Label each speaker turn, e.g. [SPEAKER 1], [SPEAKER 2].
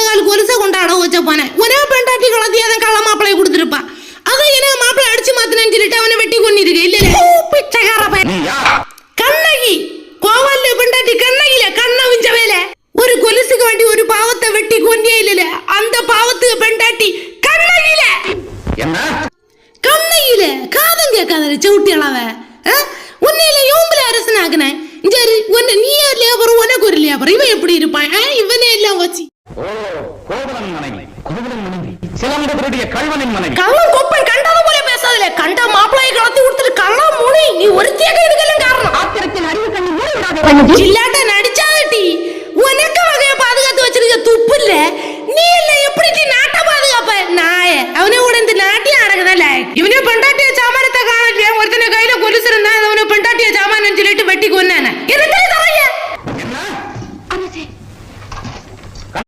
[SPEAKER 1] கால் கொலுசை கொண்டு அடவு வச்ச போனேன். ஒரே பெண்டாட்டி கலத்தியாதான் கள்ள மாப்பிளைய கொடுத்துருப்பா. அதை என்ன மாப்பிள்ளை அடிச்சு மாத்தினு சொல்லிட்டு அவனை வெட்டி கொண்டிருக்கு. இல்ல பிச்சைக்கார கண்ணகி கோவால பெண்டாட்டி கண்ணகில கண்ண விஞ்ச வேலை. ஒரு கொலுசுக்கு வேண்டி ஒரு பாவத்தை வெட்டி கொண்டியே இல்ல. அந்த பாவத்துக்கு பெண்டாட்டி கண்ணகில கண்ணகில காதம் கேட்காத சவுட்டி அளவ உன்னையில யோம்புல அரசனாக்குனேன். சரி உன்னை நீ லேபர் உனக்கு ஒரு லேபர். இவன் எப்படி இருப்பான்? இவனே எல்லாம் வச்சு கள்ளம் கொப்பன் கண்டது போல பேசாதல. கண்ட மாப்பிளையை கலத்தி கொடுத்துட்டு கள்ளம் முனி நீ ஒருத்தியாக இதுக்கெல்லாம் காரணம். ஆத்திரத்தில் அறிவு கண்ணி மூடி விடாத.